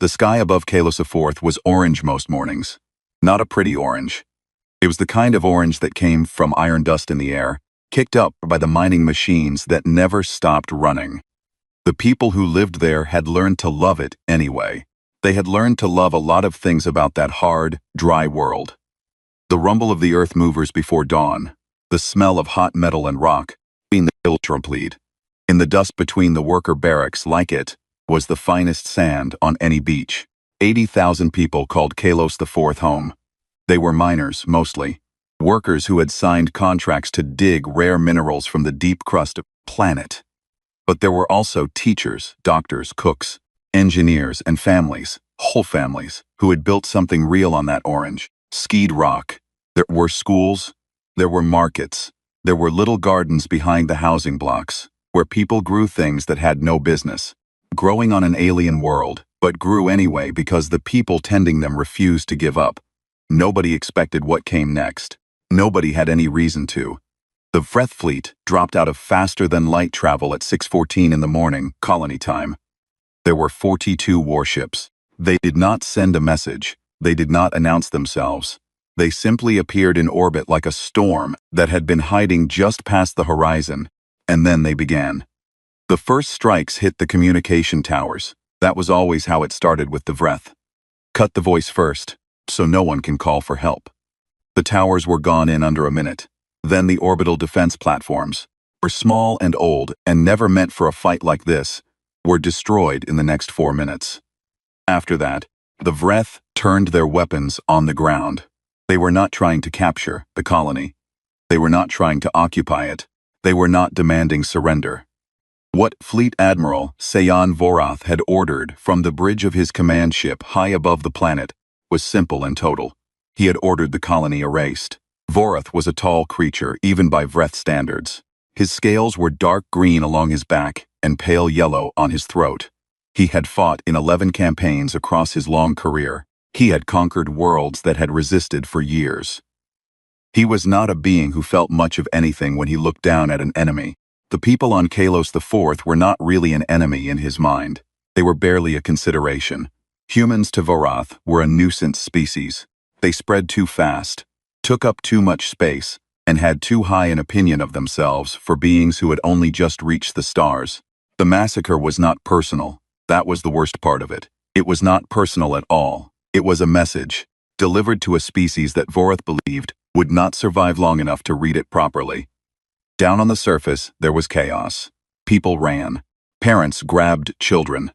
The sky above Kalos IV was orange most mornings. Not a pretty orange. It was the kind of orange that came from iron dust in the air, kicked up by the mining machines that never stopped running. The people who lived there had learned to love it anyway. They had learned to love a lot of things about that hard, dry world. The rumble of the earth movers before dawn, the smell of hot metal and rock, being the ultra-plead. In the dust between the worker barracks, like it, was the finest sand on any beach. 80,000 people called Kalos IV home. They were miners, mostly. Workers who had signed contracts to dig rare minerals from the deep crust of the planet. But there were also teachers, doctors, cooks, engineers, and families, whole families, who had built something real on that orange, skied rock. There were schools, there were markets, there were little gardens behind the housing blocks, where people grew things that had no business, growing on an alien world, but grew anyway because the people tending them refused to give up. Nobody expected what came next. Nobody had any reason to. The Vreth fleet dropped out of faster-than-light travel at 6:14 in the morning, colony time. There were 42 warships. They did not send a message. They did not announce themselves. They simply appeared in orbit like a storm that had been hiding just past the horizon, and then they began. The first strikes hit the communication towers. That was always how it started with the Vreth. Cut the voice first, so no one can call for help. The towers were gone in under a minute. Then the orbital defense platforms, were small and old and never meant for a fight like this, were destroyed in the next 4 minutes. After that, the Vreth turned their weapons on the ground. They were not trying to capture the colony. They were not trying to occupy it. They were not demanding surrender. What Fleet Admiral Sayan Vorath had ordered from the bridge of his command ship high above the planet was simple and total. He had ordered the colony erased. Vorath was a tall creature, even by Vreth standards. His scales were dark green along his back and pale yellow on his throat. He had fought in 11 campaigns across his long career. He had conquered worlds that had resisted for years. He was not a being who felt much of anything when he looked down at an enemy. The people on Kalos IV were not really an enemy in his mind. They were barely a consideration. Humans to Vorath were a nuisance species. They spread too fast, took up too much space, and had too high an opinion of themselves for beings who had only just reached the stars. The massacre was not personal. That was the worst part of it. It was not personal at all. It was a message, delivered to a species that Vorath believed would not survive long enough to read it properly. Down on the surface, there was chaos. People ran. Parents grabbed children.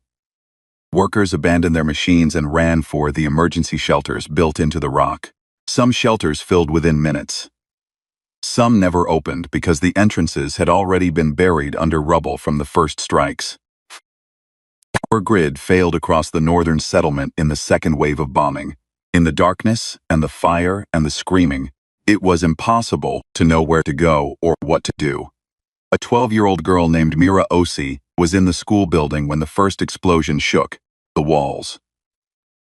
Workers abandoned their machines and ran for the emergency shelters built into the rock. Some shelters filled within minutes. Some never opened because the entrances had already been buried under rubble from the first strikes. The power grid failed across the northern settlement in the second wave of bombing. In the darkness and the fire and the screaming, it was impossible to know where to go or what to do. A 12-year-old girl named Mira Osi was in the school building when the first explosion shook the walls.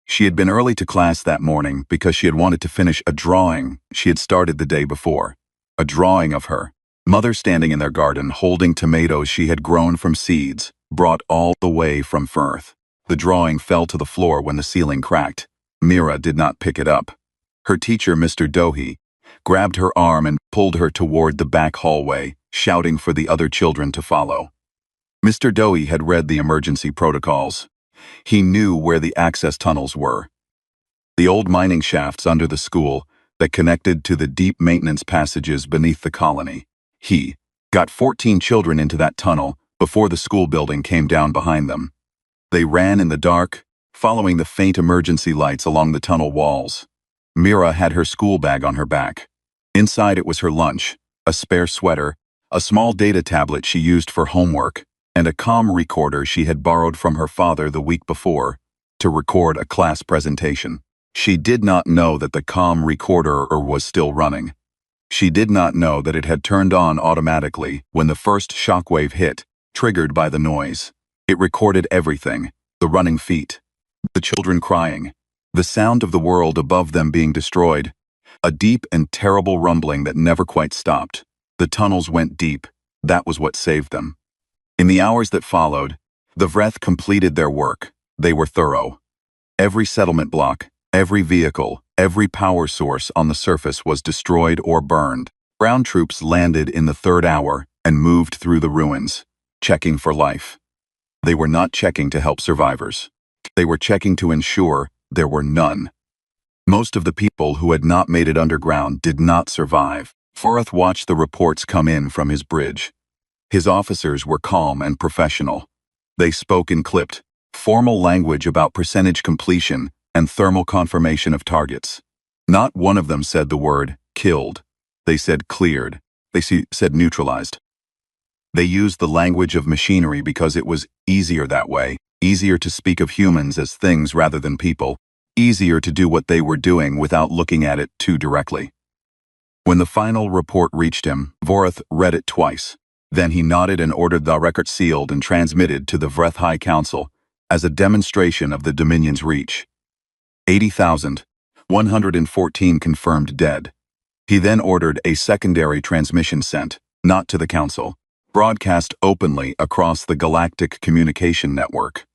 She had been early to class that morning because she had wanted to finish a drawing she had started the day before. A drawing of her mother standing in their garden holding tomatoes she had grown from seeds, brought all the way from Firth. The drawing fell to the floor when the ceiling cracked. Mira did not pick it up. Her teacher, Mr. Dohi, grabbed her arm and pulled her toward the back hallway, shouting for the other children to follow. Mr. Dohi had read the emergency protocols. He knew where the access tunnels were. The old mining shafts under the school that connected to the deep maintenance passages beneath the colony. He got 14 children into that tunnel before the school building came down behind them. They ran in the dark, following the faint emergency lights along the tunnel walls. Mira had her school bag on her back. Inside it was her lunch, a spare sweater, a small data tablet she used for homework, and a comm recorder she had borrowed from her father the week before to record a class presentation. She did not know that the comm recorder was still running. She did not know that it had turned on automatically when the first shockwave hit, triggered by the noise. It recorded everything: the running feet, the children crying, the sound of the world above them being destroyed, a deep and terrible rumbling that never quite stopped. The tunnels went deep. That was what saved them. In the hours that followed, the Vreth completed their work. They were thorough. Every settlement block, every vehicle, every power source on the surface was destroyed or burned. Ground troops landed in the third hour and moved through the ruins, checking for life. They were not checking to help survivors. They were checking to ensure there were none. Most of the people who had not made it underground did not survive. Vorath watched the reports come in from his bridge. His officers were calm and professional. They spoke in clipped, formal language about percentage completion and thermal confirmation of targets. Not one of them said the word killed. They said cleared. They said neutralized. They used the language of machinery because it was easier that way, easier to speak of humans as things rather than people, easier to do what they were doing without looking at it too directly. When the final report reached him, Vorath read it twice. Then he nodded and ordered the record sealed and transmitted to the Vreth High Council as a demonstration of the Dominion's reach. 80,114 confirmed dead. He then ordered a secondary transmission sent, not to the Council, broadcast openly across the Galactic communication network,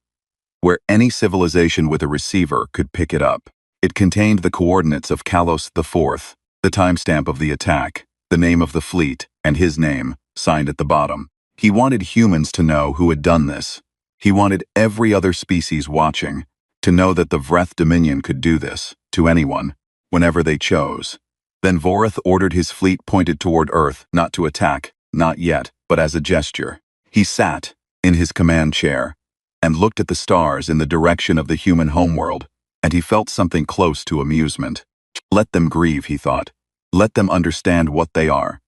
where any civilization with a receiver could pick it up. It contained the coordinates of Kalos IV, the timestamp of the attack, the name of the fleet, and his name, signed at the bottom. He wanted humans to know who had done this. He wanted every other species watching to know that the Vreth Dominion could do this, to anyone, whenever they chose. Then Vorath ordered his fleet pointed toward Earth, not to attack, not yet, but as a gesture. He sat in his command chair and looked at the stars in the direction of the human homeworld, and he felt something close to amusement. Let them grieve, he thought. Let them understand what they are.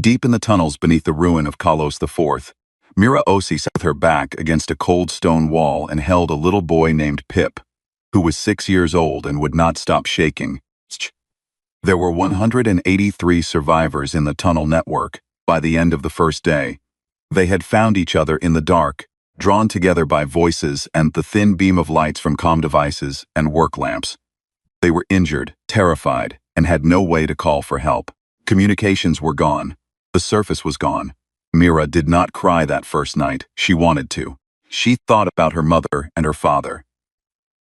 Deep in the tunnels beneath the ruin of Kalos IV, Mira Osi sat with her back against a cold stone wall and held a little boy named Pip, who was 6 years old and would not stop shaking. There were 183 survivors in the tunnel network by the end of the first day. They had found each other in the dark, drawn together by voices and the thin beam of lights from comm devices and work lamps. They were injured, terrified, and had no way to call for help. Communications were gone. The surface was gone. Mira did not cry that first night. She wanted to. She thought about her mother and her father.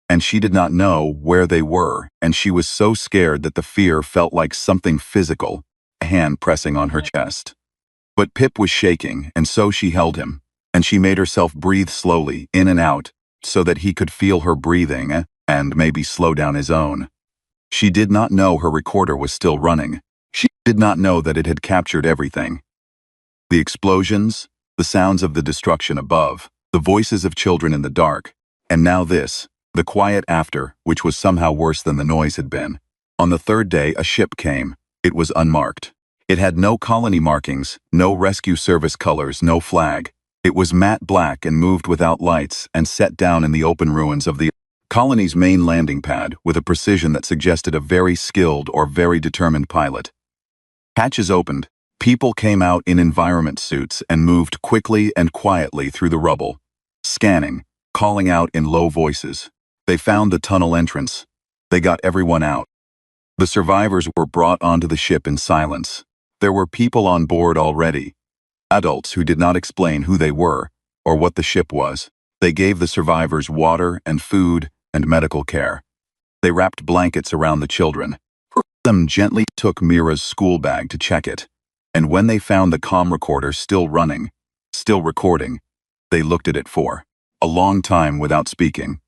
And she did not know where they were, and she was so scared that the fear felt like something physical, a hand pressing on her chest. But Pip was shaking, and so she held him, and she made herself breathe slowly, in and out, so that he could feel her breathing, and maybe slow down his own. She did not know her recorder was still running. She did not know that it had captured everything. The explosions, the sounds of the destruction above, the voices of children in the dark, and now this, the quiet after, which was somehow worse than the noise had been. On the third day, a ship came. It was unmarked. It had no colony markings, no rescue service colors, no flag. It was matte black and moved without lights and set down in the open ruins of the colony's main landing pad with a precision that suggested a very skilled or very determined pilot. Hatches opened. People came out in environment suits and moved quickly and quietly through the rubble, scanning, calling out in low voices. They found the tunnel entrance. They got everyone out. The survivors were brought onto the ship in silence. There were people on board already, adults who did not explain who they were or what the ship was. They gave the survivors water and food and medical care. They wrapped blankets around the children. Them gently took Mira's school bag to check it, and when they found the comm recorder still running, still recording, they looked at it for a long time without speaking.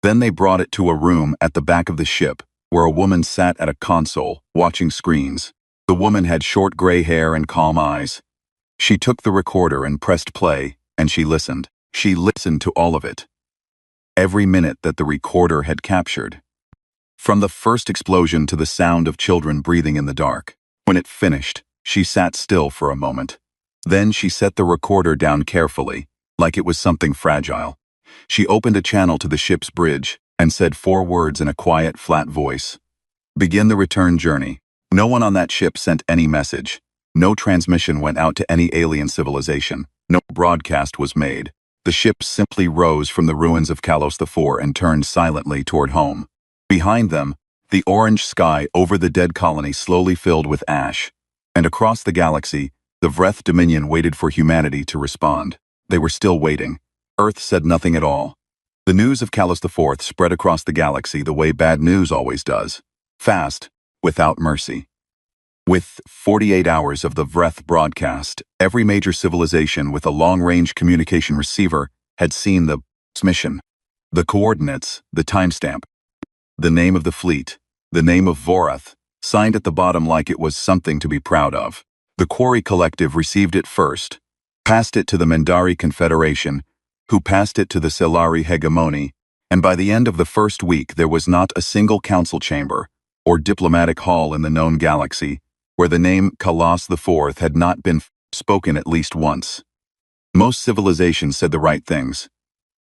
Then they brought it to a room at the back of the ship where a woman sat at a console, watching screens. The woman had short gray hair and calm eyes. She took the recorder and pressed play, and she listened. She listened to all of it. Every minute that the recorder had captured. From the first explosion to the sound of children breathing in the dark. When it finished, she sat still for a moment. Then she set the recorder down carefully, like it was something fragile. She opened a channel to the ship's bridge and said 4 words in a quiet, flat voice. Begin the return journey. No one on that ship sent any message. No transmission went out to any alien civilization. No broadcast was made. The ship simply rose from the ruins of Kalos IV and turned silently toward home. Behind them, the orange sky over the dead colony slowly filled with ash. And across the galaxy, the Vreth Dominion waited for humanity to respond. They were still waiting. Earth said nothing at all. The news of Kalos IV spread across the galaxy the way bad news always does. Fast, without mercy. With 48 hours of the Vreth broadcast, every major civilization with a long-range communication receiver had seen the mission. The coordinates, the timestamp, the name of the fleet, the name of Vorath, signed at the bottom like it was something to be proud of. The Quarry Collective received it first, passed it to the Mendari Confederation, who passed it to the Selari Hegemony, and by the end of the first week there was not a single council chamber or diplomatic hall in the known galaxy where the name Kalos IV had not been spoken at least once. Most civilizations said the right things.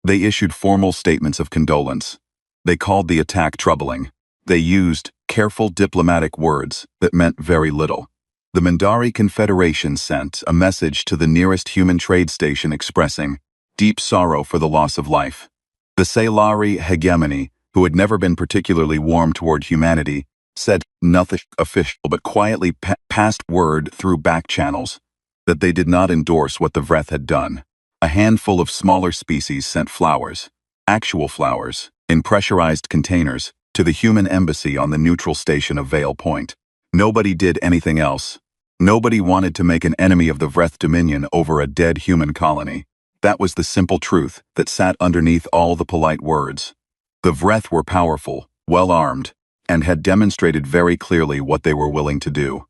They issued formal statements of condolence. They called the attack troubling. They used careful diplomatic words that meant very little. The Mendari Confederation sent a message to the nearest human trade station expressing deep sorrow for the loss of life. The Selari Hegemony, who had never been particularly warm toward humanity, said nothing official but quietly passed word through back channels that they did not endorse what the Vreth had done. A handful of smaller species sent flowers, actual flowers, in pressurized containers, to the human embassy on the neutral station of Vale Point. Nobody did anything else. Nobody wanted to make an enemy of the Vreth Dominion over a dead human colony. That was the simple truth that sat underneath all the polite words. The Vreth were powerful, well-armed, and had demonstrated very clearly what they were willing to do.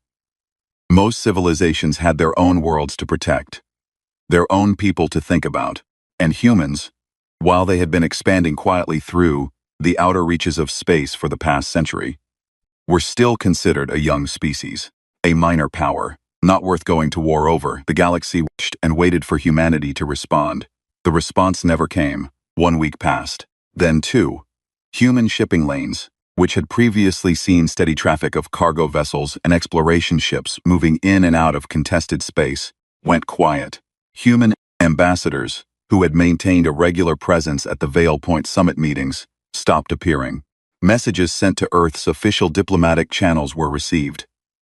Most civilizations had their own worlds to protect, their own people to think about, and humans, while they had been expanding quietly through the outer reaches of space for the past century, were still considered a young species, a minor power, not worth going to war over. The galaxy watched and waited for humanity to respond. The response never came. 1 week passed. Then 2. Human shipping lanes, which had previously seen steady traffic of cargo vessels and exploration ships moving in and out of contested space, went quiet. Human ambassadors, who had maintained a regular presence at the Vale Point summit meetings, stopped appearing. Messages sent to Earth's official diplomatic channels were received.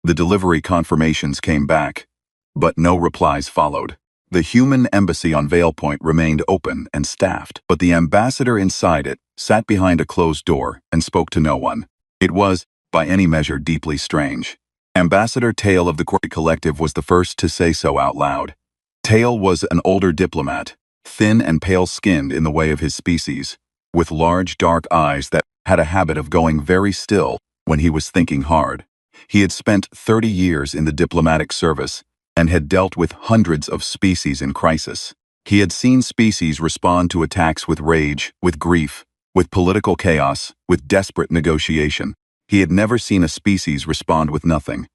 The delivery confirmations came back, but no replies followed. The human embassy on Vale Point remained open and staffed, but the ambassador inside it sat behind a closed door and spoke to no one. It was, by any measure, deeply strange. Ambassador Tail of the Quarry Collective was the first to say so out loud. Tail was an older diplomat, thin and pale-skinned in the way of his species, with large dark eyes that had a habit of going very still when he was thinking hard. He had spent 30 years in the diplomatic service and had dealt with hundreds of species in crisis. He had seen species respond to attacks with rage, with grief, with political chaos, with desperate negotiation. He had never seen a species respond with nothing,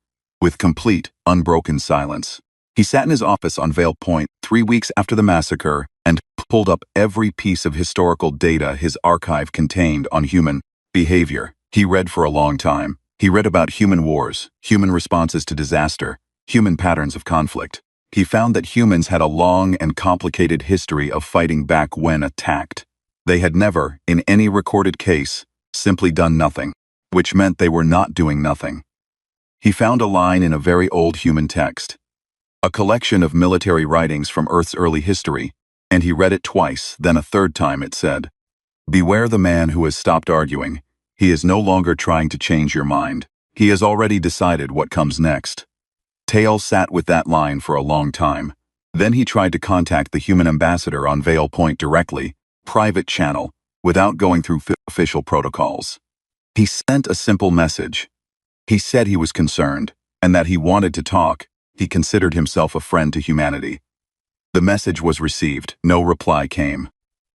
with complete, unbroken silence. He sat in his office on Vale Point 3 weeks after the massacre and pulled up every piece of historical data his archive contained on human behavior. He read for a long time. He read about human wars, human responses to disaster, human patterns of conflict. He found that humans had a long and complicated history of fighting back when attacked. They had never, in any recorded case, simply done nothing, which meant they were not doing nothing. He found a line in a very old human text, a collection of military writings from Earth's early history, and he read it twice. Then a third time it said, "Beware the man who has stopped arguing. He is no longer trying to change your mind. He has already decided what comes next." Tail sat with that line for a long time. Then he tried to contact the human ambassador on Vale Point directly, private channel, without going through official protocols. He sent a simple message. He said he was concerned, and that he wanted to talk. He considered himself a friend to humanity. The message was received. No reply came.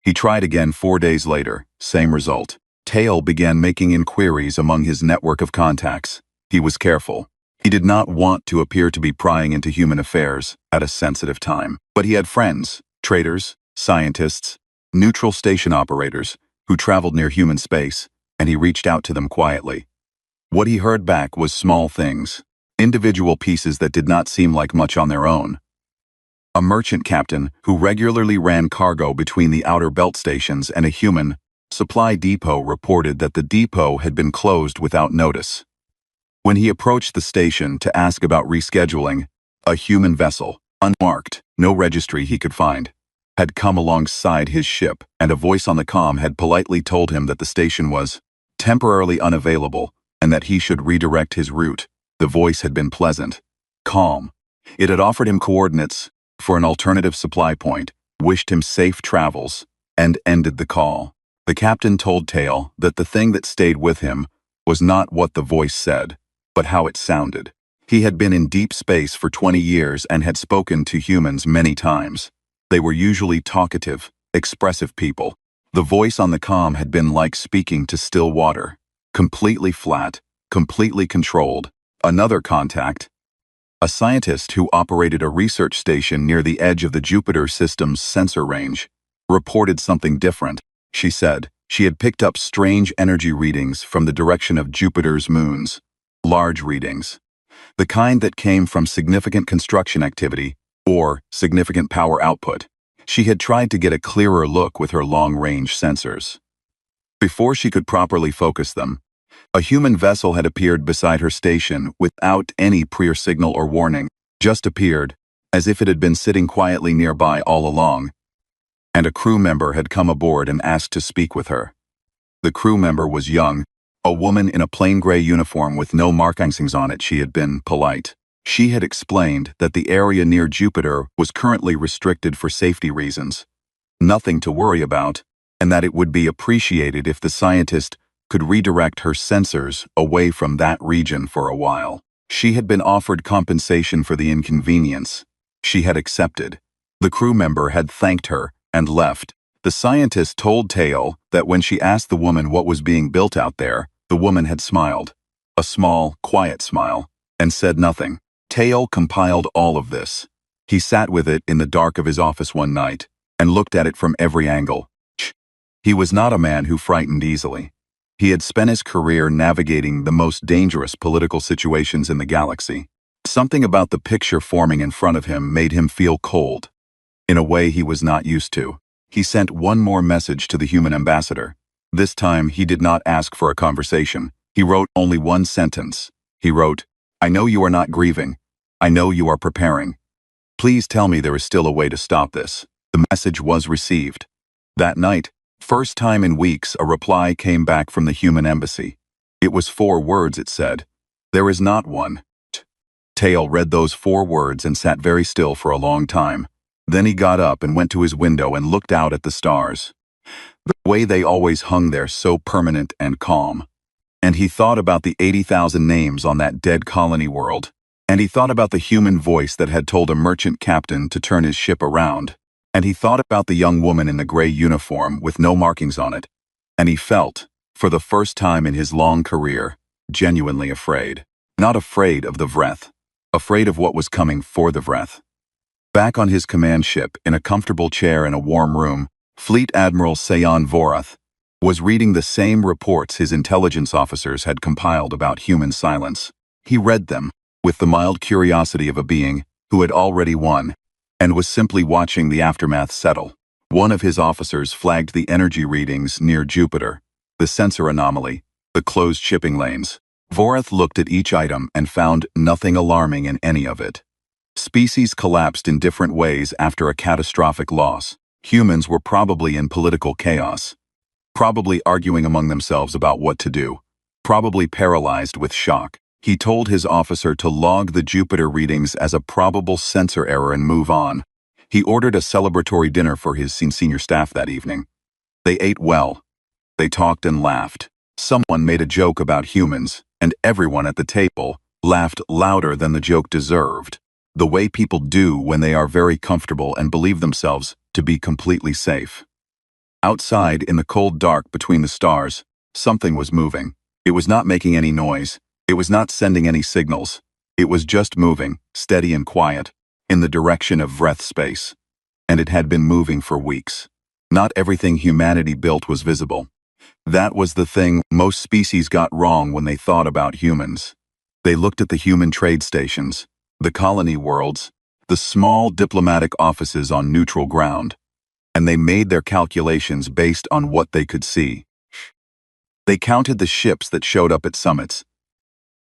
He tried again 4 days later. Same result. Tail began making inquiries among his network of contacts. He was careful. He did not want to appear to be prying into human affairs at a sensitive time. But he had friends, traders, scientists, neutral station operators, who traveled near human space, and he reached out to them quietly. What he heard back was small things, individual pieces that did not seem like much on their own. A merchant captain who regularly ran cargo between the outer belt stations and a human supply depot reported that the depot had been closed without notice. When he approached the station to ask about rescheduling, a human vessel, unmarked, no registry he could find, had come alongside his ship, and a voice on the comm had politely told him that the station was temporarily unavailable and that he should redirect his route. The voice had been pleasant, calm. It had offered him coordinates for an alternative supply point, wished him safe travels, and ended the call. The captain told Tale that the thing that stayed with him was not what the voice said, but how it sounded. He had been in deep space for 20 years and had spoken to humans many times. They were usually talkative, expressive people. The voice on the comm had been like speaking to still water, completely flat, completely controlled. Another contact, a scientist who operated a research station near the edge of the Jupiter system's sensor range, reported something different. She said she had picked up strange energy readings from the direction of Jupiter's moons, large readings, the kind that came from significant construction activity or significant power output. She had tried to get a clearer look with her long-range sensors. Before she could properly focus them, a human vessel had appeared beside her station without any prior signal or warning, just appeared, as if it had been sitting quietly nearby all along, and a crew member had come aboard and asked to speak with her. The crew member was young, a woman in a plain gray uniform with no markings on it. She had been polite. She had explained that the area near Jupiter was currently restricted for safety reasons, nothing to worry about, and that it would be appreciated if the scientist could redirect her sensors away from that region for a while. She had been offered compensation for the inconvenience. She had accepted. The crew member had thanked her and left. The scientist told Tale that when she asked the woman what was being built out there, the woman had smiled, a small, quiet smile, and said nothing. Tale compiled all of this. He sat with it in the dark of his office one night and looked at it from every angle. He was not a man who frightened easily. He had spent his career navigating the most dangerous political situations in the galaxy. Something about the picture forming in front of him made him feel cold, in a way he was not used to. He sent one more message to the human ambassador. This time he did not ask for a conversation. He wrote only one sentence. He wrote, "I know you are not grieving. I know you are preparing. Please tell me there is still a way to stop this." The message was received. That night, first time in weeks, a reply came back from the human embassy. It was 4 words, it said. "There is not one." Tale read those 4 words and sat very still for a long time. Then he got up and went to his window and looked out at the stars, the way they always hung there so permanent and calm. And he thought about the 80,000 names on that dead colony world. And he thought about the human voice that had told a merchant captain to turn his ship around. And he thought about the young woman in the gray uniform with no markings on it. And he felt, for the first time in his long career, genuinely afraid. Not afraid of the Vreth, afraid of what was coming for the Vreth. Back on his command ship, in a comfortable chair in a warm room, Fleet Admiral Sayan Vorath was reading the same reports his intelligence officers had compiled about human silence. He read them with the mild curiosity of a being who had already won and was simply watching the aftermath settle. One of his officers flagged the energy readings near Jupiter, the sensor anomaly, the closed shipping lanes. Vorath looked at each item and found nothing alarming in any of it. Species collapsed in different ways after a catastrophic loss. Humans were probably in political chaos, probably arguing among themselves about what to do, probably paralyzed with shock. He told his officer to log the Jupiter readings as a probable sensor error and move on. He ordered a celebratory dinner for his senior staff that evening. They ate well. They talked and laughed. Someone made a joke about humans, and everyone at the table laughed louder than the joke deserved, the way people do when they are very comfortable and believe themselves to be completely safe. Outside, in the cold dark between the stars, something was moving. It was not making any noise. It was not sending any signals. It was just moving, steady and quiet, in the direction of Vreth space. And it had been moving for weeks. Not everything humanity built was visible. That was the thing most species got wrong when they thought about humans. They looked at the human trade stations, the colony worlds, the small diplomatic offices on neutral ground, and they made their calculations based on what they could see. They counted the ships that showed up at summits.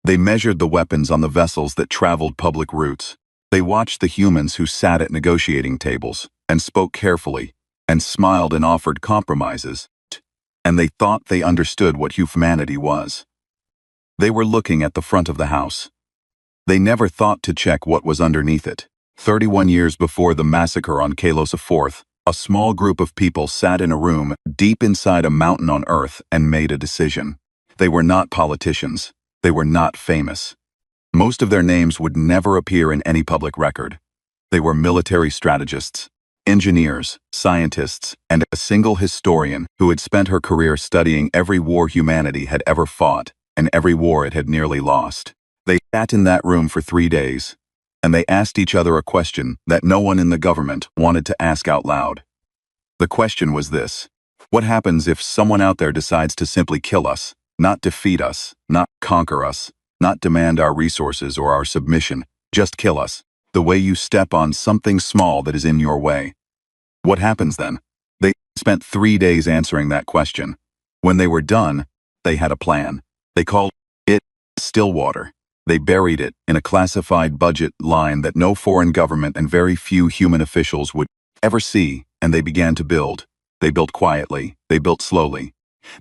They measured the weapons on the vessels that traveled public routes. They watched the humans who sat at negotiating tables. and spoke carefully, and smiled and offered compromises, and they thought they understood what humanity was. They were looking at the front of the house. They never thought to check what was underneath it. 31 years before the massacre on Kalos IV, a small group of people sat in a room deep inside a mountain on Earth and made a decision. They were not politicians. They were not famous. Most of their names would never appear in any public record. They were military strategists, engineers, scientists, and a single historian who had spent her career studying every war humanity had ever fought and every war it had nearly lost. They sat in that room for 3 days, and they asked each other a question that no one in the government wanted to ask out loud. The question was this: what happens if someone out there decides to simply kill us, not defeat us, not conquer us, not demand our resources or our submission, just kill us, the way you step on something small that is in your way? What happens then? They spent 3 days answering that question. When they were done, they had a plan. They called it Stillwater. They buried it in a classified budget line that no foreign government and very few human officials would ever see, and they began to build. They built quietly. They built slowly.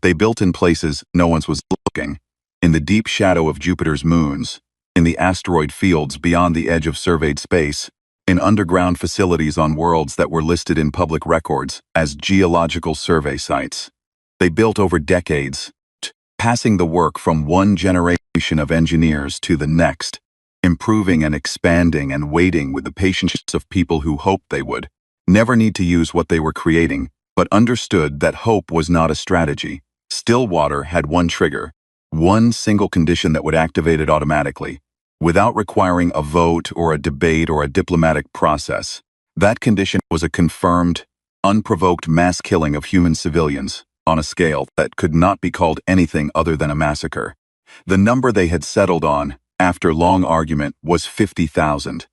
They built in places no one was looking, in the deep shadow of Jupiter's moons, in the asteroid fields beyond the edge of surveyed space, in underground facilities on worlds that were listed in public records as geological survey sites. They built over decades, passing the work from one generation of engineers to the next, improving and expanding and waiting with the patience of people who hoped they would never need to use what they were creating, but understood that hope was not a strategy. Stillwater had one trigger, one single condition that would activate it automatically, without requiring a vote or a debate or a diplomatic process. That condition was a confirmed, unprovoked mass killing of human civilians on a scale that could not be called anything other than a massacre. The number they had settled on, after long argument, was 50,000.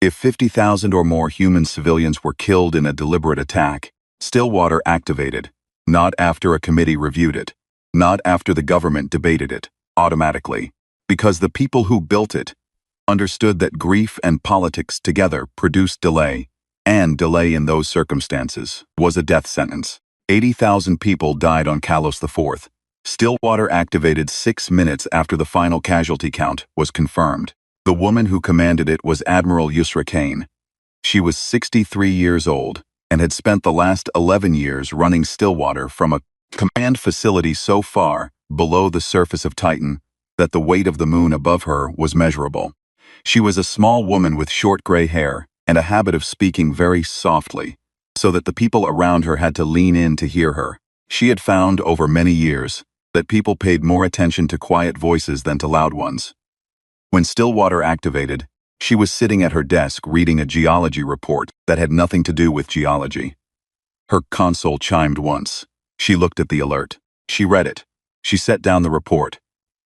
If 50,000 or more human civilians were killed in a deliberate attack, Stillwater activated, not after a committee reviewed it, not after the government debated it, automatically, because the people who built it understood that grief and politics together produced delay, and delay in those circumstances was a death sentence. 80,000 people died on Kalos IV. Stillwater activated 6 minutes after the final casualty count was confirmed. The woman who commanded it was Admiral Yusra Kane. She was 63 years old and had spent the last 11 years running Stillwater from a command facility so far below the surface of Titan that the weight of the moon above her was measurable. She was a small woman with short gray hair and a habit of speaking very softly, so that the people around her had to lean in to hear her. She had found over many years that people paid more attention to quiet voices than to loud ones. When Stillwater activated, she was sitting at her desk reading a geology report that had nothing to do with geology. Her console chimed once. She looked at the alert. She read it. She set down the report.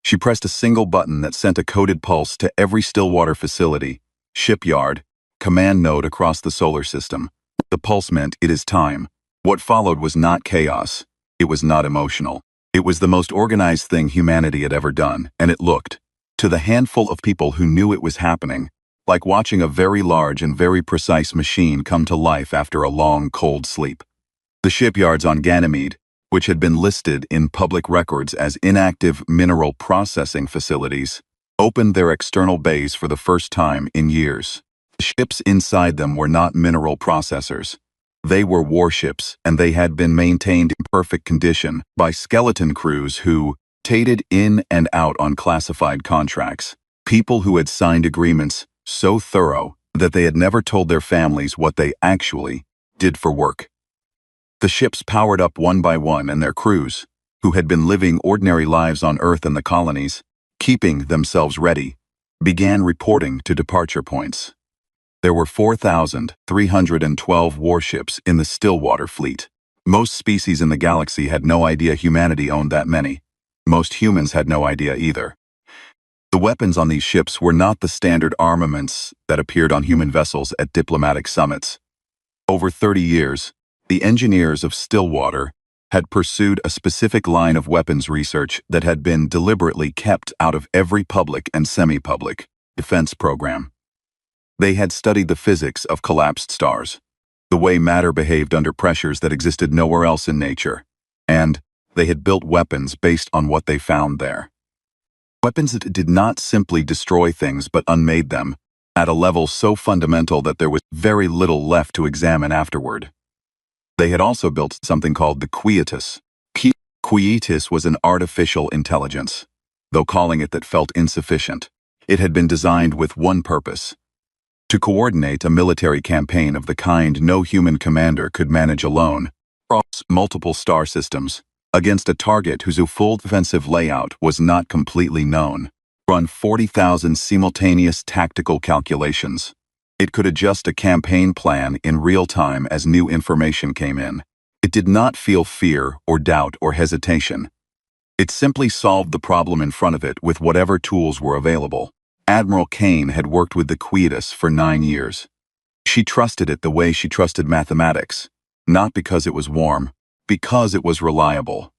She pressed a single button that sent a coded pulse to every Stillwater facility, shipyard, command node across the solar system. The pulse meant it is time. What followed was not chaos. It was not emotional. It was the most organized thing humanity had ever done, and it looked, to the handful of people who knew it was happening, like watching a very large and very precise machine come to life after a long, cold sleep. The shipyards on Ganymede, which had been listed in public records as inactive mineral processing facilities, opened their external bays for the first time in years. The ships inside them were not mineral processors. They were warships, and they had been maintained in perfect condition by skeleton crews who rotated in and out on classified contracts, people who had signed agreements so thorough that they had never told their families what they actually did for work. The ships powered up one by one, and their crews, who had been living ordinary lives on Earth and the colonies, keeping themselves ready, began reporting to departure points. There were 4,312 warships in the Stillwater fleet. Most species in the galaxy had no idea humanity owned that many. Most humans had no idea either. The weapons on these ships were not the standard armaments that appeared on human vessels at diplomatic summits. Over 30 years, the engineers of Stillwater had pursued a specific line of weapons research that had been deliberately kept out of every public and semi-public defense program. They had studied the physics of collapsed stars, the way matter behaved under pressures that existed nowhere else in nature. And they had built weapons based on what they found there. Weapons that did not simply destroy things but unmade them, at a level so fundamental that there was very little left to examine afterward. They had also built something called the Quietus. Quietus was an artificial intelligence. Though calling it that felt insufficient. It had been designed with one purpose: to coordinate a military campaign of the kind no human commander could manage alone, across multiple star systems, against a target whose full defensive layout was not completely known. Run 40,000 simultaneous tactical calculations. It could adjust a campaign plan in real time as new information came in. It did not feel fear or doubt or hesitation. It simply solved the problem in front of it with whatever tools were available. Admiral Kane had worked with the Quietus for 9 years. She trusted it the way she trusted mathematics, not because it was warm, because it was reliable.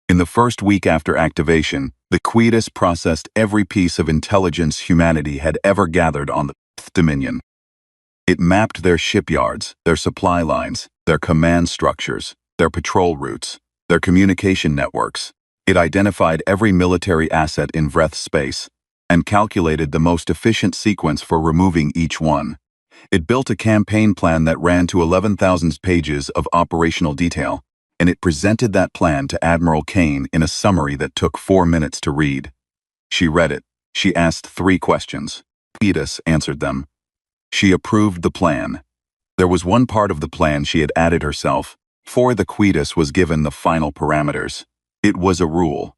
In the first week after activation, the Quietus processed every piece of intelligence humanity had ever gathered on the Fifth Dominion. It mapped their shipyards, their supply lines, their command structures, their patrol routes, their communication networks. It identified every military asset in Vreth space and calculated the most efficient sequence for removing each one. It built a campaign plan that ran to 11,000 pages of operational detail, and it presented that plan to Admiral Kane in a summary that took 4 minutes to read. She read it. She asked 3 questions. Quietus answered them. She approved the plan. There was one part of the plan she had added herself, for the Quietus was given the final parameters. It was a rule.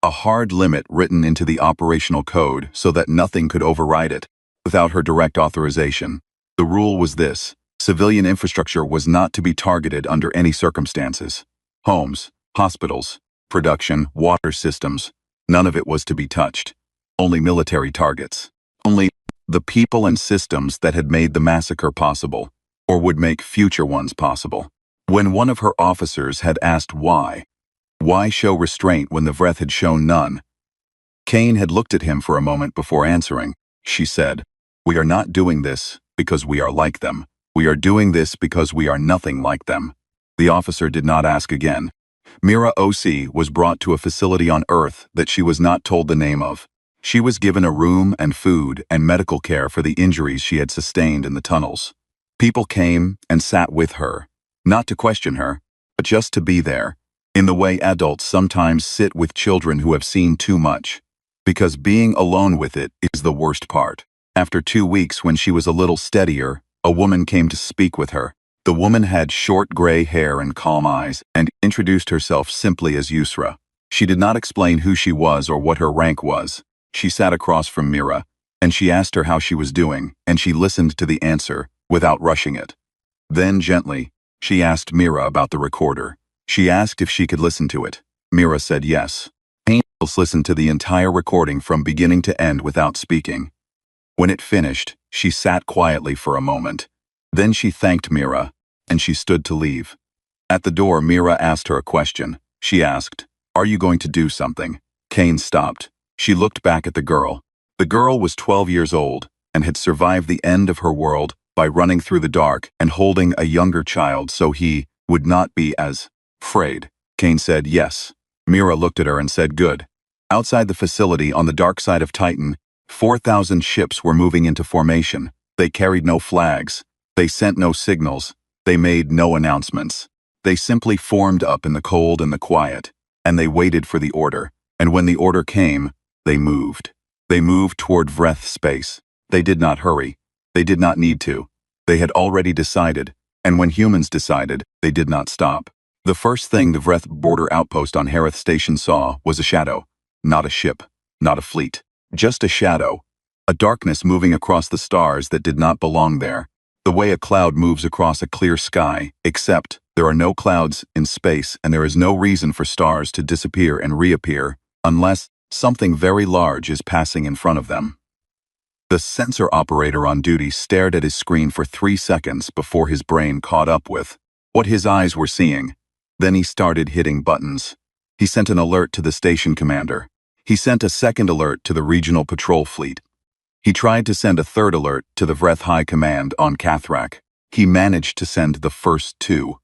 A hard limit written into the operational code so that nothing could override it, without her direct authorization. The rule was this: civilian infrastructure was not to be targeted under any circumstances. Homes, hospitals, production, water systems, none of it was to be touched. Only military targets. Only the people and systems that had made the massacre possible, or would make future ones possible. When one of her officers had asked why show restraint when the Vreth had shown none? Kane had looked at him for a moment before answering. She said, "We are not doing this because we are like them. We are doing this because we are nothing like them." The officer did not ask again. Mira OC was brought to a facility on Earth that she was not told the name of. She was given a room and food and medical care for the injuries she had sustained in the tunnels. People came and sat with her, not to question her, but just to be there, in the way adults sometimes sit with children who have seen too much. Because being alone with it is the worst part. After 2 weeks, when she was a little steadier, a woman came to speak with her. The woman had short gray hair and calm eyes, and introduced herself simply as Yusra. She did not explain who she was or what her rank was. She sat across from Mira, and she asked her how she was doing, and she listened to the answer, without rushing it. Then, gently, she asked Mira about the recorder. She asked if she could listen to it. Mira said yes. Angels listened to the entire recording from beginning to end without speaking. When it finished, she sat quietly for a moment. Then she thanked Mira, and she stood to leave. At the door, Mira asked her a question. She asked, "Are you going to do something?" Kane stopped. She looked back at the girl. The girl was 12 years old, and had survived the end of her world by running through the dark and holding a younger child so he would not be as afraid. Kane said yes. Mira looked at her and said good. Outside the facility on the dark side of Titan, 4,000 ships were moving into formation. They carried no flags. They sent no signals. They made no announcements. They simply formed up in the cold and the quiet, and they waited for the order. And when the order came, they moved. They moved toward Vreth space. They did not hurry. They did not need to. They had already decided, and when humans decided, they did not stop. The first thing the Vreth border outpost on Harith Station saw was a shadow. Not a ship, not a fleet, just a shadow. A darkness moving across the stars that did not belong there. The way a cloud moves across a clear sky, except there are no clouds in space and there is no reason for stars to disappear and reappear unless something very large is passing in front of them. The sensor operator on duty stared at his screen for 3 seconds before his brain caught up with what his eyes were seeing. Then he started hitting buttons. He sent an alert to the station commander. He sent a second alert to the regional patrol fleet. He tried to send a third alert to the Vreth High Command on Kathrak. He managed to send the first two.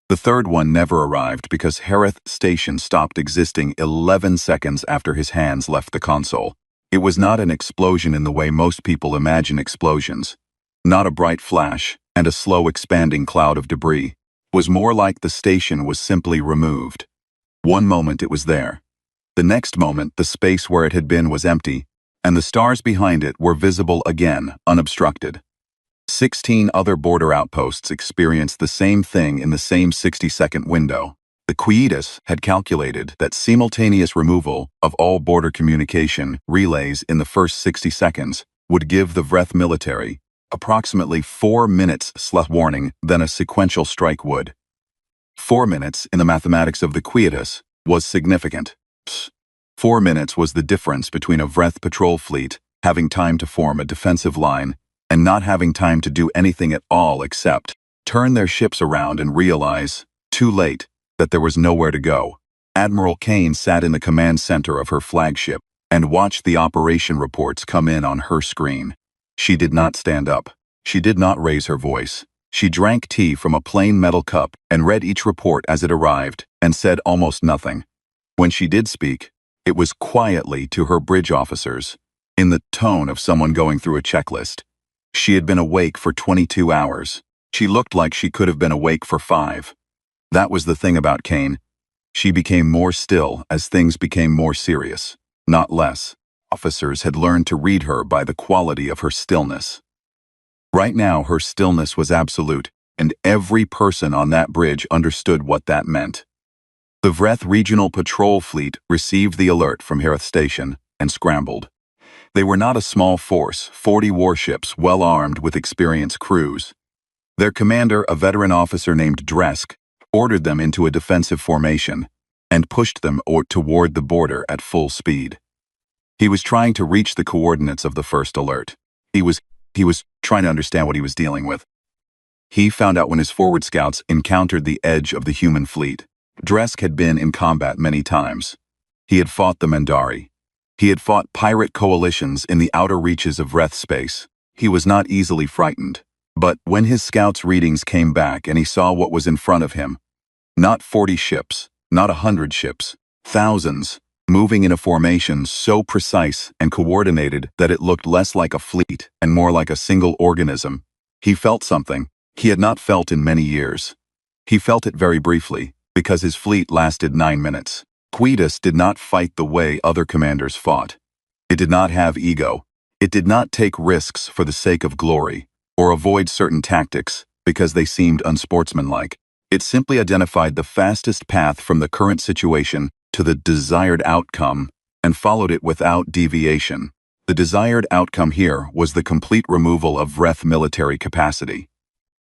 The third one never arrived because Harith Station stopped existing 11 seconds after his hands left the console. It was not an explosion in the way most people imagine explosions. Not a bright flash and a slow expanding cloud of debris. It was more like the station was simply removed. One moment it was there. The next moment the space where it had been was empty, and the stars behind it were visible again, unobstructed. 16 other border outposts experienced the same thing in the same 60-second window. The Quietus had calculated that simultaneous removal of all border communication relays in the first 60 seconds would give the Vreth military approximately 4 minutes less warning than a sequential strike would. 4 minutes in the mathematics of the Quietus was significant. 4 minutes was the difference between a Vreth patrol fleet having time to form a defensive line and not having time to do anything at all except turn their ships around and realize, too late, that there was nowhere to go. Admiral Kane sat in the command center of her flagship and watched the operation reports come in on her screen. She did not stand up. She did not raise her voice. She drank tea from a plain metal cup and read each report as it arrived and said almost nothing. When she did speak, it was quietly to her bridge officers, in the tone of someone going through a checklist. She had been awake for 22 hours. She looked like she could have been awake for 5. That was the thing about Kane. She became more still as things became more serious, not less. Officers had learned to read her by the quality of her stillness. Right now, her stillness was absolute, and every person on that bridge understood what that meant. The Vreth Regional Patrol Fleet received the alert from Harith Station and scrambled. They were not a small force, 40 warships well-armed with experienced crews. Their commander, a veteran officer named Dresk, ordered them into a defensive formation and pushed them toward the border at full speed. He was trying to reach the coordinates of the first alert. He was trying to understand what he was dealing with. He found out when his forward scouts encountered the edge of the human fleet. Dresk had been in combat many times. He had fought the Mandari. He had fought pirate coalitions in the outer reaches of Vreth space. He was not easily frightened. But when his scouts' readings came back and he saw what was in front of him, not 40 ships, not 100 ships, thousands, moving in a formation so precise and coordinated that it looked less like a fleet and more like a single organism, he felt something he had not felt in many years. He felt it very briefly, because his fleet lasted 9 minutes. Quietus did not fight the way other commanders fought. It did not have ego. It did not take risks for the sake of glory, or avoid certain tactics because they seemed unsportsmanlike. It simply identified the fastest path from the current situation to the desired outcome and followed it without deviation. The desired outcome here was the complete removal of Vreth military capacity.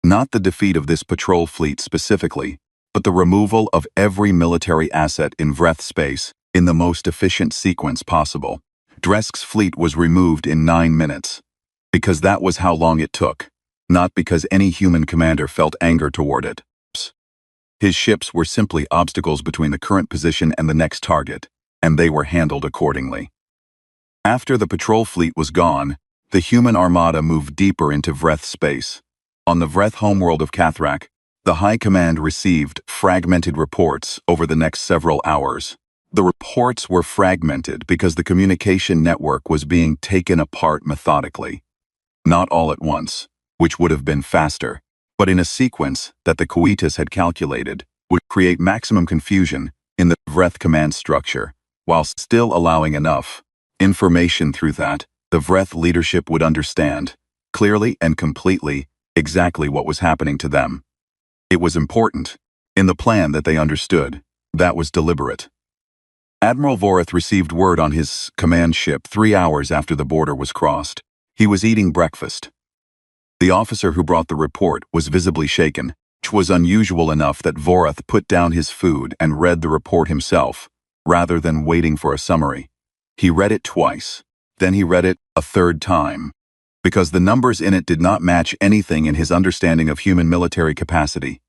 Not the defeat of this patrol fleet specifically, but the removal of every military asset in Vreth space in the most efficient sequence possible. Dresk's fleet was removed in 9 minutes, because that was how long it took, not because any human commander felt anger toward it. His ships were simply obstacles between the current position and the next target, and they were handled accordingly. After the patrol fleet was gone, the human armada moved deeper into Vreth space. On the Vreth homeworld of Kathrak, the High Command received fragmented reports over the next several hours. The reports were fragmented because the communication network was being taken apart methodically. Not all at once, which would have been faster, but in a sequence that the Quietus had calculated would create maximum confusion in the Vreth command structure, while still allowing enough information through that the Vreth leadership would understand, clearly and completely, exactly what was happening to them. It was important, in the plan that they understood, that was deliberate. Admiral Vorith received word on his command ship 3 hours after the border was crossed. He was eating breakfast. The officer who brought the report was visibly shaken, which was unusual enough that Vorith put down his food and read the report himself, rather than waiting for a summary. He read it twice, then he read it a third time, because the numbers in it did not match anything in his understanding of human military capacity.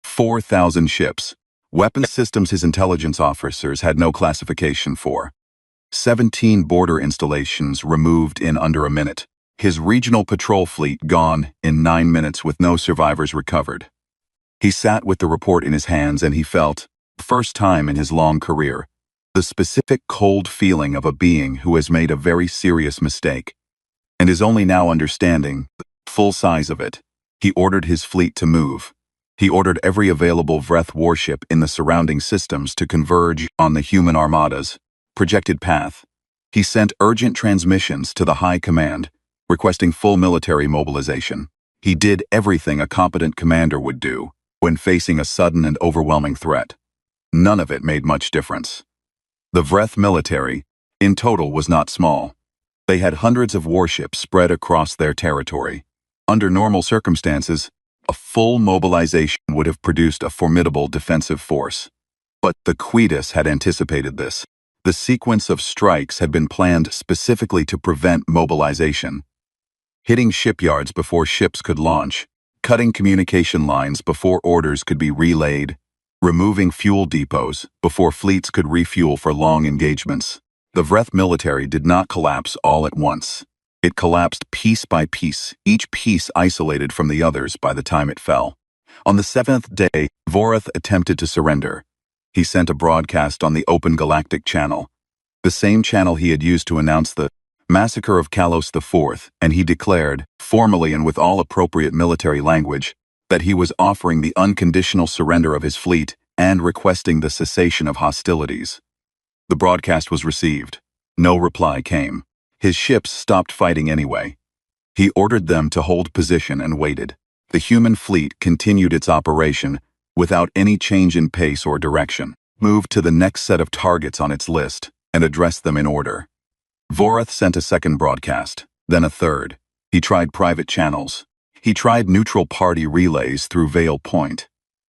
4,000 ships, weapons systems his intelligence officers had no classification for. 17 border installations removed in under a minute. His regional patrol fleet gone in 9 minutes with no survivors recovered. He sat with the report in his hands and he felt, first time in his long career, the specific cold feeling of a being who has made a very serious mistake and is only now understanding the full size of it. He ordered his fleet to move. He ordered every available Vreth warship in the surrounding systems to converge on the human armada's projected path. He sent urgent transmissions to the High Command, requesting full military mobilization. He did everything a competent commander would do when facing a sudden and overwhelming threat. None of it made much difference. The Vreth military, in total, was not small. They had hundreds of warships spread across their territory. Under normal circumstances, a full mobilization would have produced a formidable defensive force. But the Quietus had anticipated this. The sequence of strikes had been planned specifically to prevent mobilization. Hitting shipyards before ships could launch, cutting communication lines before orders could be relayed, removing fuel depots before fleets could refuel for long engagements. The Vreth military did not collapse all at once. It collapsed piece by piece, each piece isolated from the others by the time it fell. On the 7th day, Vorath attempted to surrender. He sent a broadcast on the open Galactic channel, the same channel he had used to announce the massacre of Kalos IV, and he declared, formally and with all appropriate military language, that he was offering the unconditional surrender of his fleet and requesting the cessation of hostilities. The broadcast was received. No reply came. His ships stopped fighting anyway. He ordered them to hold position and waited. The human fleet continued its operation without any change in pace or direction, moved to the next set of targets on its list, and addressed them in order. Vorath sent a second broadcast, then a third. He tried private channels. He tried neutral party relays through Vale Point.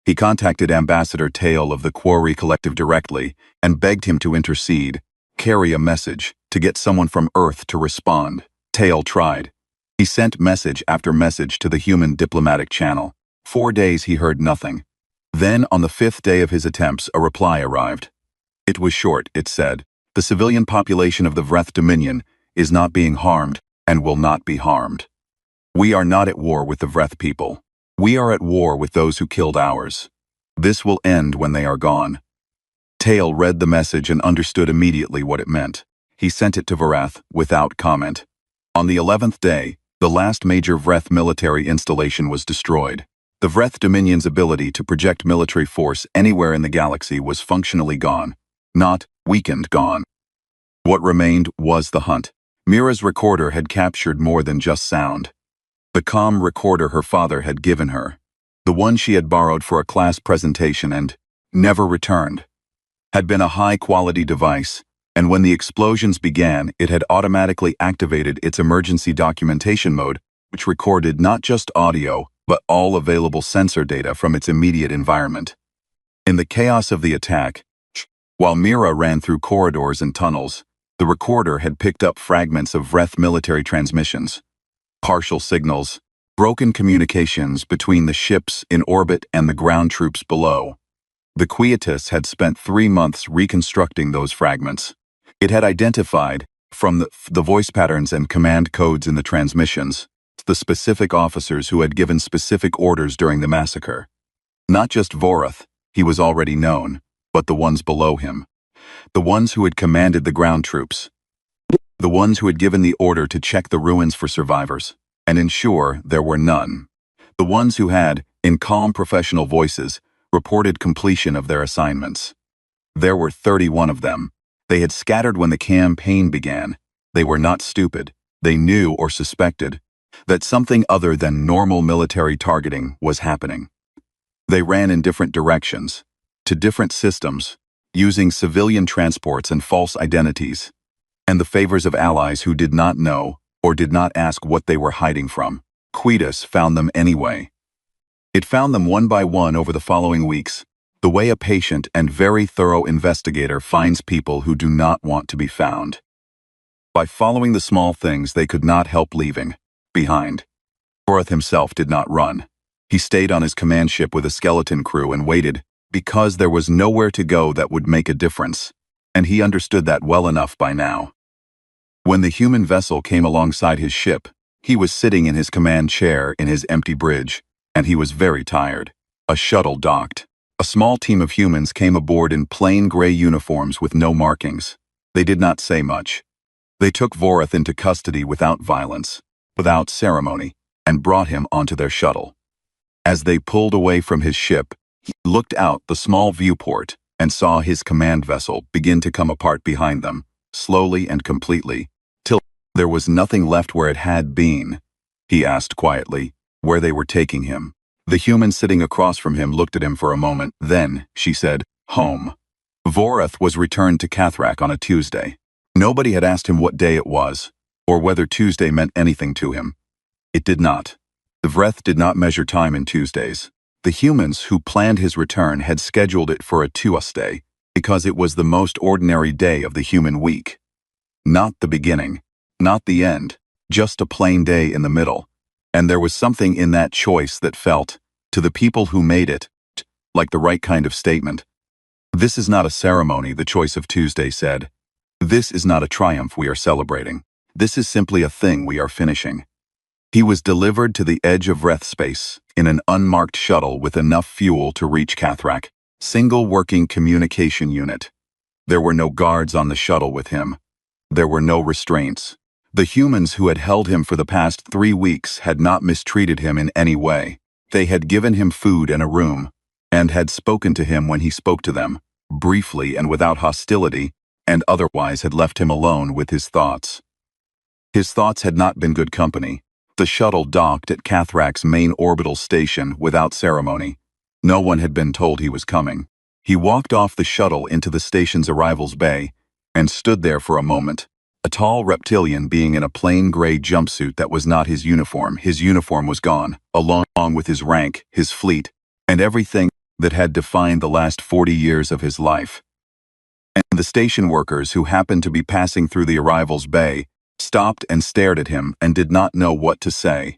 He contacted Ambassador Tail of the Quarry Collective directly and begged him to intercede, carry a message, to get someone from Earth to respond. Tail tried. He sent message after message to the human diplomatic channel. 4 days he heard nothing. Then, on the 5th day of his attempts, a reply arrived. It was short, it said. The civilian population of the Vreth Dominion is not being harmed and will not be harmed. We are not at war with the Vreth people. We are at war with those who killed ours. This will end when they are gone. Tail read the message and understood immediately what it meant. He sent it to Vorath without comment. On the 11th day, the last major Vreth military installation was destroyed. The Vreth Dominion's ability to project military force anywhere in the galaxy was functionally gone. Not weakened, gone. What remained was the hunt. Mira's recorder had captured more than just sound. The comm recorder her father had given her, the one she had borrowed for a class presentation and never returned, had been a high-quality device, and when the explosions began, it had automatically activated its emergency documentation mode, which recorded not just audio, but all available sensor data from its immediate environment. In the chaos of the attack, while Mira ran through corridors and tunnels, the recorder had picked up fragments of Vreth military transmissions, partial signals, broken communications between the ships in orbit and the ground troops below. The Quietus had spent 3 months reconstructing those fragments. It had identified, from the voice patterns and command codes in the transmissions, the specific officers who had given specific orders during the massacre. Not just Vorath, he was already known, but the ones below him. The ones who had commanded the ground troops. The ones who had given the order to check the ruins for survivors and ensure there were none. The ones who had, in calm professional voices, reported completion of their assignments. There were 31 of them. They had scattered when the campaign began. They were not stupid. They knew or suspected that something other than normal military targeting was happening. They ran in different directions, to different systems, using civilian transports and false identities, and the favors of allies who did not know or did not ask what they were hiding from. Quietus found them anyway. It found them one by one over the following weeks, the way a patient and very thorough investigator finds people who do not want to be found. By following the small things they could not help leaving behind. Vorath himself did not run. He stayed on his command ship with a skeleton crew and waited, because there was nowhere to go that would make a difference, and he understood that well enough by now. When the human vessel came alongside his ship, He was sitting in his command chair in his empty bridge, and he was very tired. A shuttle docked. A small team of humans came aboard in plain gray uniforms with no markings. They did not say much. They took Vorath into custody without violence, without ceremony, and brought him onto their shuttle. As they pulled away from his ship, he looked out the small viewport and saw his command vessel begin to come apart behind them, slowly and completely, till there was nothing left where it had been. He asked quietly where they were taking him. The human sitting across from him looked at him for a moment. Then, she said, home. Vorath was returned to Cathrak on a Tuesday. Nobody had asked him what day it was, or whether Tuesday meant anything to him. It did not. The Vreth did not measure time in Tuesdays. The humans who planned his return had scheduled it for a Tuesday, because it was the most ordinary day of the human week. Not the beginning, not the end, just a plain day in the middle. And there was something in that choice that felt, to the people who made it, like the right kind of statement. This is not a ceremony, the choice of Tuesday said. This is not a triumph we are celebrating. This is simply a thing we are finishing. He was delivered to the edge of Vreth space in an unmarked shuttle with enough fuel to reach Cathrak, single working communication unit. There were no guards on the shuttle with him. There were no restraints. The humans who had held him for the past 3 weeks had not mistreated him in any way. They had given him food and a room, and had spoken to him when he spoke to them, briefly and without hostility, and otherwise had left him alone with his thoughts. His thoughts had not been good company. The shuttle docked at Cathrak's main orbital station without ceremony. No one had been told he was coming. He walked off the shuttle into the station's arrivals bay, and stood there for a moment. A tall reptilian being in a plain gray jumpsuit that was not his uniform. His uniform was gone, along with his rank, his fleet, and everything that had defined the last 40 years of his life. And the station workers who happened to be passing through the arrivals bay stopped and stared at him and did not know what to say.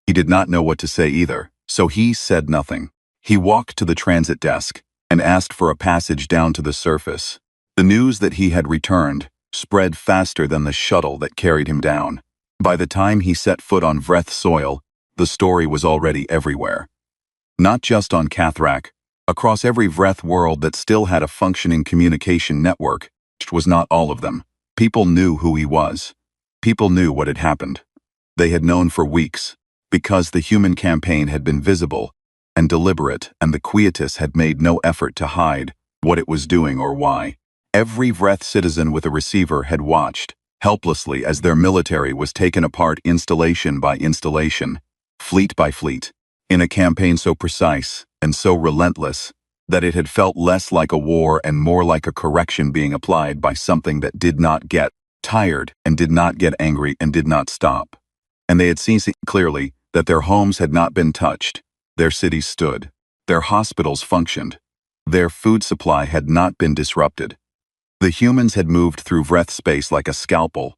He did not know what to say either, so he said nothing. He walked to the transit desk and asked for a passage down to the surface. The news that he had returned spread faster than the shuttle that carried him down. By the time he set foot on Vreth soil, the story was already everywhere. Not just on Cathrak, across every Vreth world that still had a functioning communication network, which was not all of them. People knew who he was. People knew what had happened. They had known for weeks, because the human campaign had been visible and deliberate, and the Quietus had made no effort to hide what it was doing or why. Every Vreth citizen with a receiver had watched, helplessly, as their military was taken apart installation by installation, fleet by fleet, in a campaign so precise and so relentless that it had felt less like a war and more like a correction being applied by something that did not get tired and did not get angry and did not stop. And they had seen clearly that their homes had not been touched, their cities stood, their hospitals functioned, their food supply had not been disrupted. The humans had moved through Vreth space like a scalpel,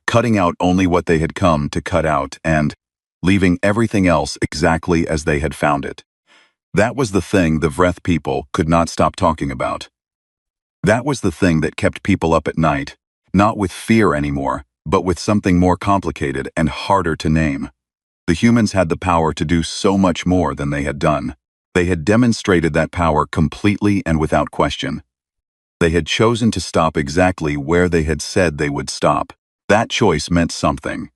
cutting out only what they had come to cut out and leaving everything else exactly as they had found it. That was the thing the Vreth people could not stop talking about. That was the thing that kept people up at night, not with fear anymore, but with something more complicated and harder to name. The humans had the power to do so much more than they had done. They had demonstrated that power completely and without question. They had chosen to stop exactly where they had said they would stop. That choice meant something.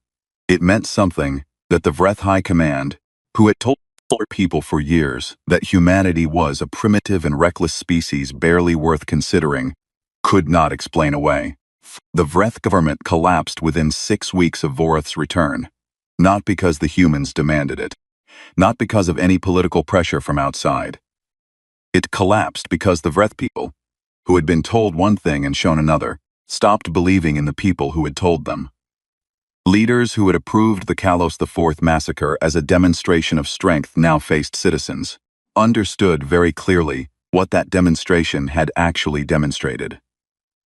It meant something that the Vreth High Command, who had told people for years that humanity was a primitive and reckless species barely worth considering, could not explain away. The Vreth government collapsed within 6 weeks of Vorath's return, not because the humans demanded it, not because of any political pressure from outside. It collapsed because the Vreth people, who had been told one thing and shown another, stopped believing in the people who had told them. Leaders who had approved the Kalos IV massacre as a demonstration of strength now faced citizens, understood very clearly what that demonstration had actually demonstrated.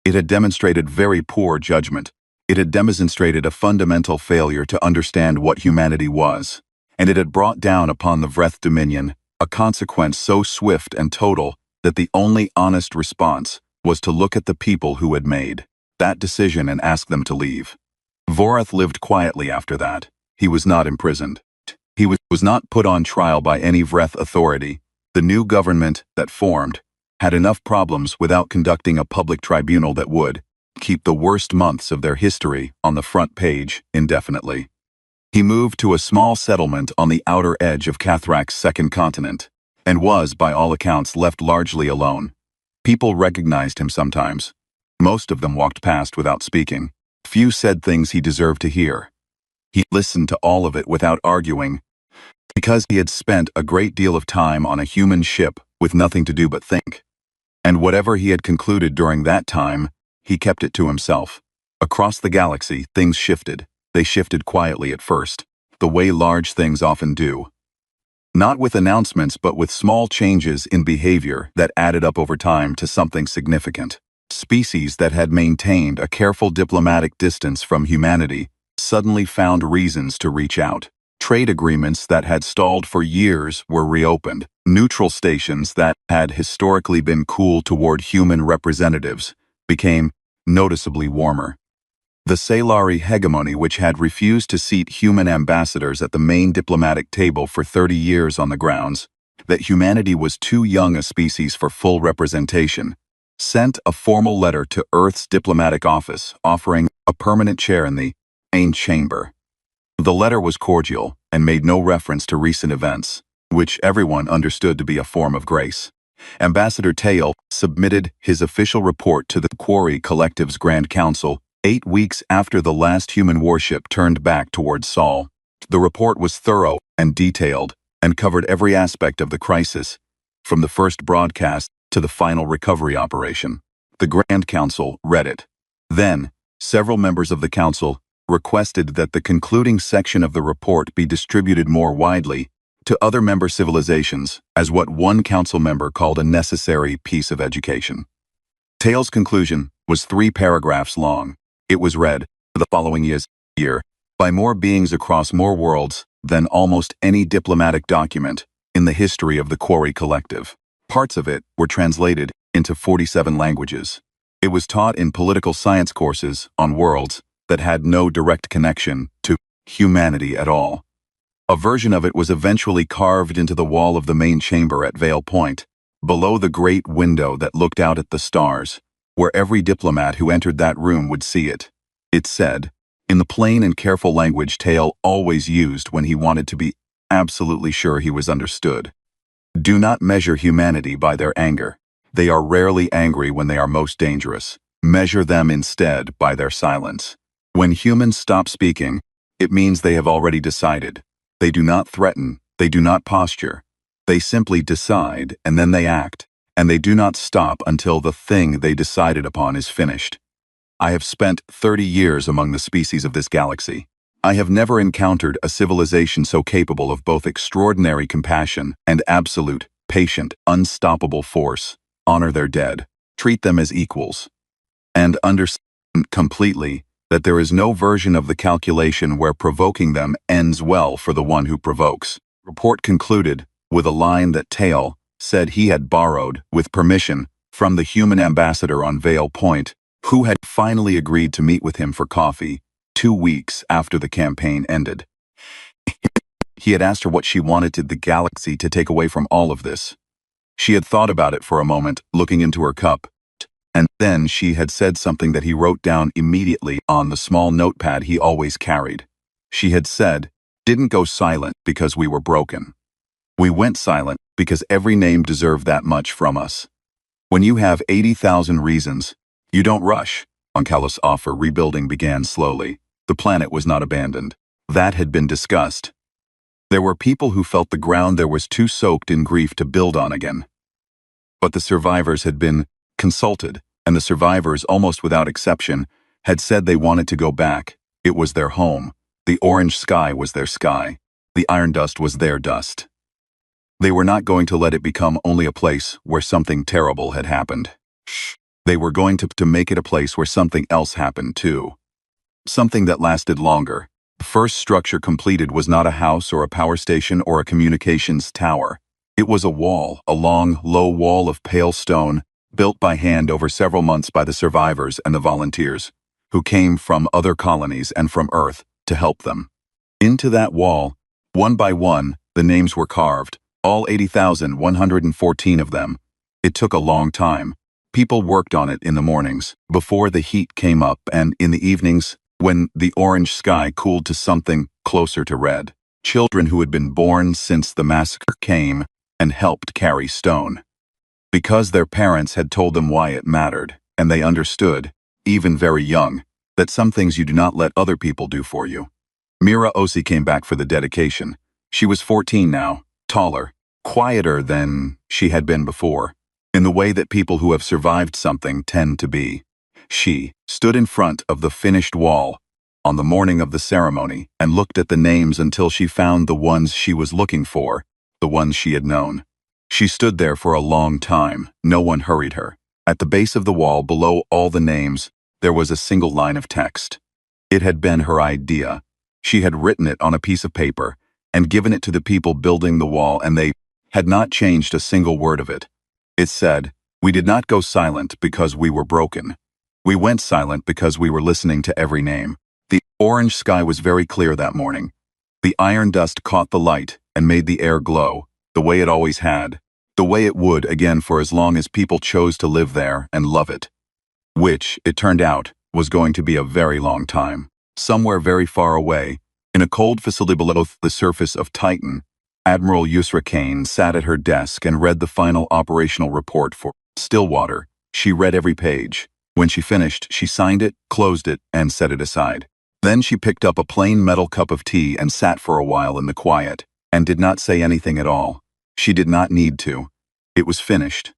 It had demonstrated very poor judgment. It had demonstrated a fundamental failure to understand what humanity was, and it had brought down upon the Vreth Dominion a consequence so swift and total that the only honest response was to look at the people who had made that decision and ask them to leave. Vorath lived quietly after that. he was not imprisoned. He was not put on trial by any Vreth authority. The new government that formed had enough problems without conducting a public tribunal that would keep the worst months of their history on the front page indefinitely. He moved to a small settlement on the outer edge of Cathrak's second continent, and was, by all accounts, left largely alone. People recognized him sometimes. Most of them walked past without speaking. Few said things he deserved to hear. He listened to all of it without arguing, because he had spent a great deal of time on a human ship with nothing to do but think. And whatever he had concluded during that time, he kept it to himself. Across the galaxy, things shifted. They shifted quietly at first, the way large things often do. Not with announcements, but with small changes in behavior that added up over time to something significant. Species that had maintained a careful diplomatic distance from humanity suddenly found reasons to reach out. Trade agreements that had stalled for years were reopened. Neutral stations that had historically been cool toward human representatives became noticeably warmer. The Salari hegemony, which had refused to seat human ambassadors at the main diplomatic table for 30 years on the grounds that humanity was too young a species for full representation, sent a formal letter to Earth's diplomatic office offering a permanent chair in the main chamber. The letter was cordial and made no reference to recent events, which everyone understood to be a form of grace. Ambassador Tail submitted his official report to the Quarry Collective's Grand Council 8 weeks after the last human warship turned back towards Sol. The report was thorough and detailed and covered every aspect of the crisis, from the first broadcast to the final recovery operation. The Grand Council read it. Then, several members of the Council requested that the concluding section of the report be distributed more widely to other member civilizations as what one council member called a necessary piece of education. Tail's conclusion was 3 paragraphs long. It was read for the following year by more beings across more worlds than almost any diplomatic document in the history of the Quarry Collective. Parts of it were translated into 47 languages. It was taught in political science courses on worlds that had no direct connection to humanity at all. A version of it was eventually carved into the wall of the main chamber at Vale Point, below the great window that looked out at the stars, where every diplomat who entered that room would see it. It said, in the plain and careful language Tail always used when he wanted to be absolutely sure he was understood. Do not measure humanity by their anger. They are rarely angry when they are most dangerous. Measure them instead by their silence. When humans stop speaking, it means they have already decided. They do not threaten, they do not posture. They simply decide and then they act, and they do not stop until the thing they decided upon is finished. I have spent 30 years among the species of this galaxy. I have never encountered a civilization so capable of both extraordinary compassion and absolute, patient, unstoppable force. Honor their dead, treat them as equals, and understand completely that there is no version of the calculation where provoking them ends well for the one who provokes. Report concluded with a line that Tail said he had borrowed, with permission, from the human ambassador on Vale Point, who had finally agreed to meet with him for coffee 2 weeks after the campaign ended. He had asked her what she wanted the galaxy to take away from all of this. She had thought about it for a moment, looking into her cup, and then she had said something that he wrote down immediately on the small notepad he always carried. She had said, "Didn't go silent because we were broken. We went silent because every name deserved that much from us. When you have 80,000 reasons, you don't rush." Onkelos offer rebuilding began slowly. The planet was not abandoned. That had been discussed. There were people who felt the ground there was too soaked in grief to build on again. But the survivors had been consulted, and the survivors, almost without exception, had said they wanted to go back. It was their home. The orange sky was their sky. The iron dust was their dust. They were not going to let it become only a place where something terrible had happened. They were going to make it a place where something else happened too. Something that lasted longer. The first structure completed was not a house or a power station or a communications tower. It was a wall, a long, low wall of pale stone, built by hand over several months by the survivors and the volunteers, who came from other colonies and from Earth to help them. Into that wall, one by one, the names were carved, all 80,114 of them. It took a long time. People worked on it in the mornings, before the heat came up, and in the evenings, when the orange sky cooled to something closer to red. Children who had been born since the massacre came and helped carry stone. Because their parents had told them why it mattered, and they understood, even very young, that some things you do not let other people do for you. Mira Osi came back for the dedication. She was 14 now, taller, quieter than she had been before, in the way that people who have survived something tend to be. She stood in front of the finished wall on the morning of the ceremony and looked at the names until she found the ones she was looking for, the ones she had known. She stood there for a long time. No one hurried her. At the base of the wall, below all the names, there was a single line of text. It had been her idea. She had written it on a piece of paper and given it to the people building the wall, and they had not changed a single word of it. It said, "We did not go silent because we were broken. We went silent because we were listening to every name." The orange sky was very clear that morning. The iron dust caught the light and made the air glow, the way it always had, the way it would again for as long as people chose to live there and love it. Which, it turned out, was going to be a very long time. Somewhere very far away, in a cold facility below the surface of Titan, Admiral Yusra Kane sat at her desk and read the final operational report for Stillwater. She read every page. When she finished, she signed it, closed it, and set it aside. Then she picked up a plain metal cup of tea and sat for a while in the quiet, and did not say anything at all. She did not need to. It was finished.